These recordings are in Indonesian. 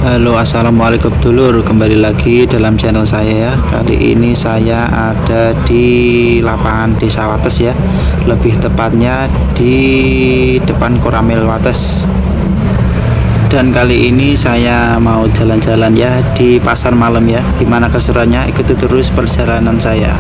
Halo, assalamualaikum dulur, kembali lagi dalam channel saya ya. Kali ini saya ada di lapangan Desa Wates ya, lebih tepatnya di depan Koramil Wates. Dan kali ini saya mau jalan-jalan ya di pasar malam ya. Gimana keseruannya? Ikuti terus perjalanan saya.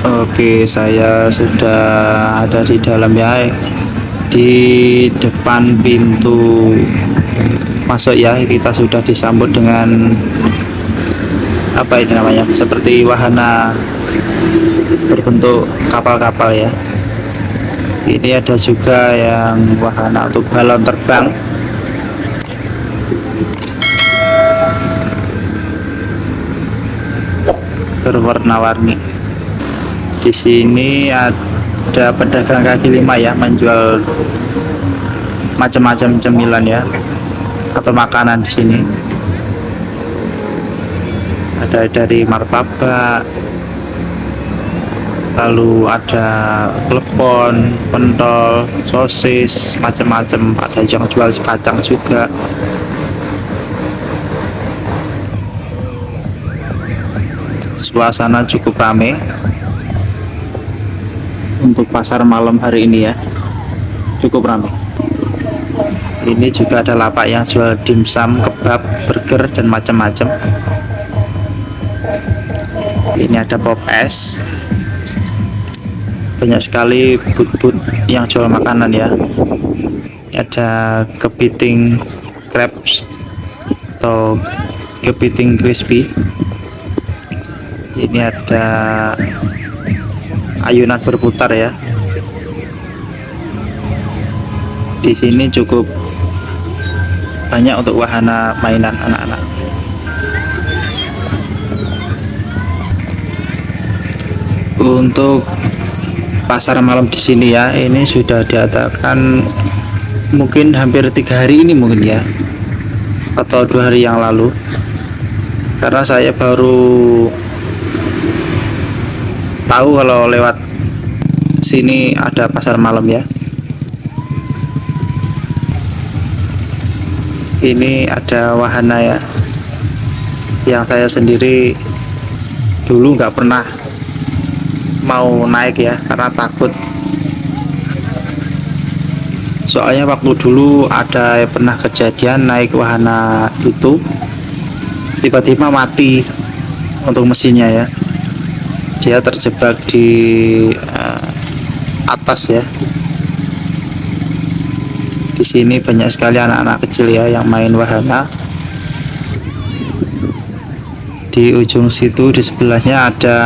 Oke, saya sudah ada di dalam ya, di depan pintu masuk ya. Kita sudah disambut dengan apa ini namanya, seperti wahana berbentuk kapal-kapal ya. Ini ada juga yang wahana untuk balon terbang. Berwarna-warni. Di sini ada pedagang kaki lima ya, menjual macam-macam cemilan ya, atau makanan di sini. Ada dari martabak, lalu ada klepon, pentol, sosis, macam-macam. Ada yang jual kacang juga. Suasana cukup ramai untuk pasar malam hari ini ya, cukup ramai. Ini juga ada lapak yang jual dimsum, kebab, burger, dan macam-macam. Ini ada pop es, banyak sekali but-but yang jual makanan ya. Ini ada kepiting crepes atau kepiting crispy. Ini ada ayunan berputar ya. Di sini cukup banyak untuk wahana mainan anak-anak. Untuk pasar malam di sini ya, ini sudah diadakan mungkin hampir 3 hari ini mungkin ya, atau 2 hari yang lalu. Karena saya baru tahu kalau lewat sini ada pasar malam ya. Ini ada wahana ya, yang saya sendiri dulu nggak pernah mau naik ya, karena takut. Soalnya waktu dulu ada pernah kejadian naik wahana itu, tiba-tiba mati untuk mesinnya ya. Dia terjebak di atas ya. Di sini banyak sekali anak-anak kecil ya yang main wahana. Di ujung situ di sebelahnya ada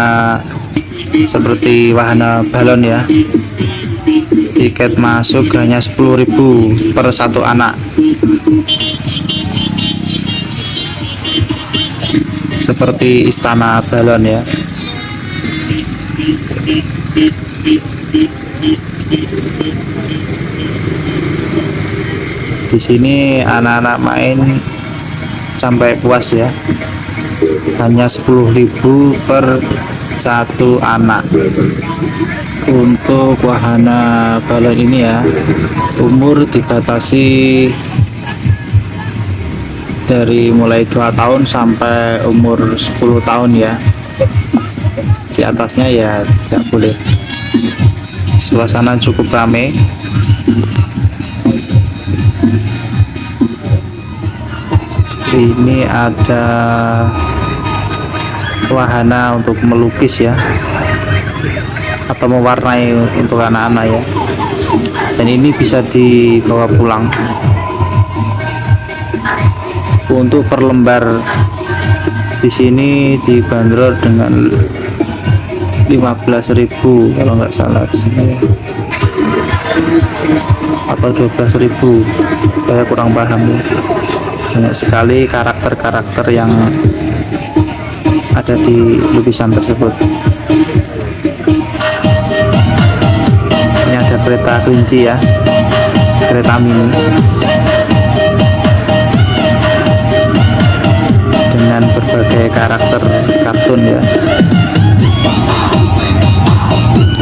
seperti wahana balon ya. Tiket masuk hanya 10.000 per satu anak. Seperti istana balon ya. Di sini anak-anak main sampai puas ya. Hanya 10.000 per satu anak. Untuk wahana balon ini ya, umur dibatasi dari mulai 2 tahun sampai umur 10 tahun ya. Di atasnya ya tidak boleh. Suasana cukup ramai. Ini ada wahana untuk melukis ya, atau mewarnai untuk anak-anak ya. Dan ini bisa dibawa pulang. Untuk per lembar di sini dibanderol dengan 15.000 kalau nggak salah di sini, atau 12.000, saya kurang paham ya. Banyak sekali karakter-karakter yang ada di lukisan tersebut. Ini ada kereta kelinci ya, kereta mini dengan berbagai berbagai karakter kartun ya.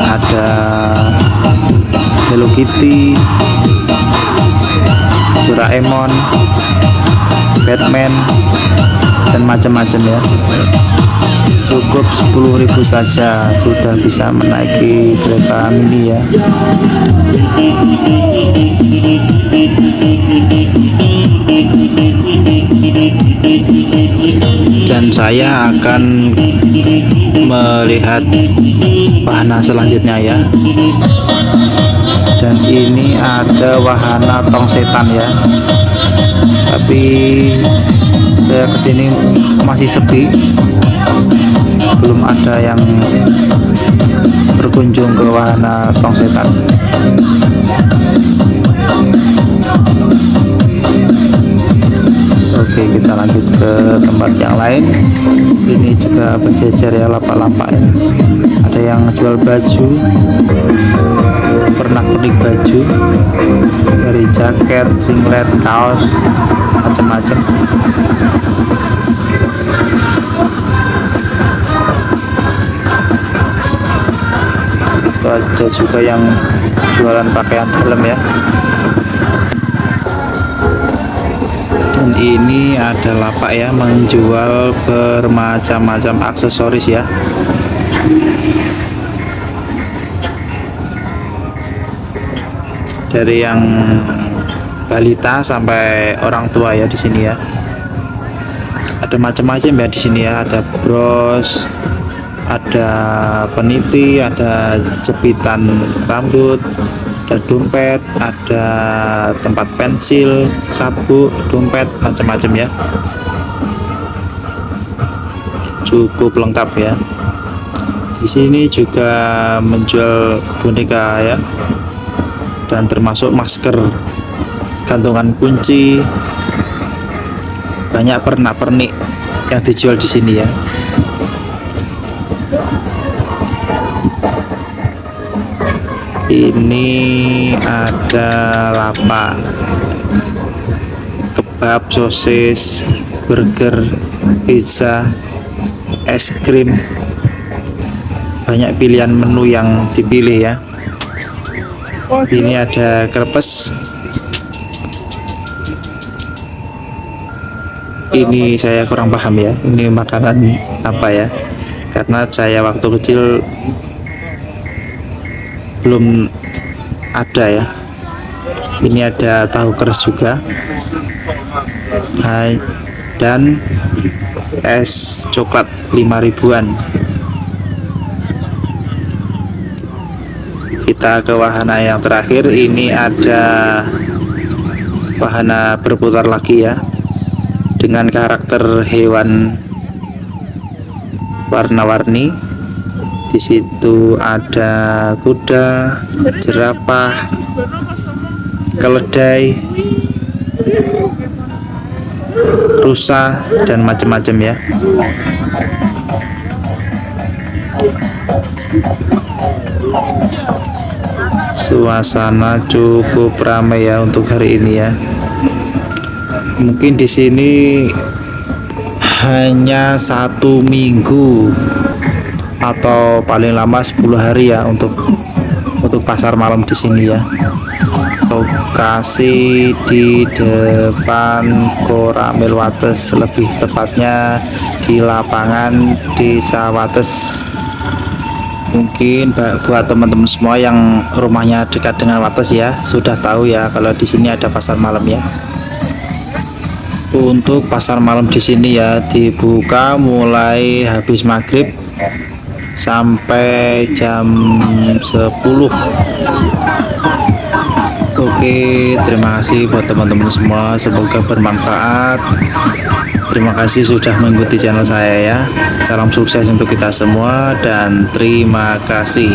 Ada Hello Kitty, Doraemon, Batman, dan macam-macam ya. Cukup 10.000 saja sudah bisa menaiki kereta mini ya. Dan saya akan melihat wahana selanjutnya ya. Dan ini ada wahana tong setan ya, tapi saya kesini masih sepi, belum ada yang berkunjung ke wahana tong setan. Oke, kita lanjut ke tempat yang lain. Ini juga berjejer ya, lapak-lapak ya. Ada yang jual baju, pernak-pernik baju, dari jaket, singlet, kaos, macam-macam. Itu ada juga yang jualan pakaian dalam ya. Dan ini ada lapak ya, menjual bermacam-macam aksesoris ya. Dari yang balita sampai orang tua ya di sini ya. Ada macam-macam ya di sini ya. Ada bros, ada peniti, ada jepitan rambut, ada dompet, ada tempat pensil, sabuk, dompet, macam-macam ya. Cukup lengkap ya. Di sini juga menjual boneka ya, dan termasuk masker, gantungan kunci, banyak pernak-pernik yang dijual di sini ya. Ini ada lapak kebab, sosis, burger, pizza, es krim, banyak pilihan menu yang dipilih ya. Ini ada krepes. Ini saya kurang paham ya, ini makanan apa ya, karena saya waktu kecil belum ada ya. Ini ada tahu keras juga. Hai, dan es coklat 5.000-an. Kita ke wahana yang terakhir. Ini ada wahana berputar lagi ya, dengan karakter hewan warna-warni. Di situ ada kuda, jerapah, keledai, rusa, dan macam-macam ya. Suasana cukup ramai ya untuk hari ini ya. Mungkin di sini hanya 1 minggu atau paling lama 10 hari ya untuk pasar malam di sini ya. Lokasi di depan Koramil Wates, lebih tepatnya di lapangan Desa Wates. Mungkin buat teman-teman semua yang rumahnya dekat dengan Wates ya, sudah tahu ya kalau di sini ada pasar malam ya. Untuk pasar malam di sini ya dibuka mulai habis maghrib sampai jam 10. Oke, terima kasih buat teman-teman semua, semoga bermanfaat. Terima kasih sudah mengikuti channel saya ya. Salam sukses untuk kita semua dan terima kasih.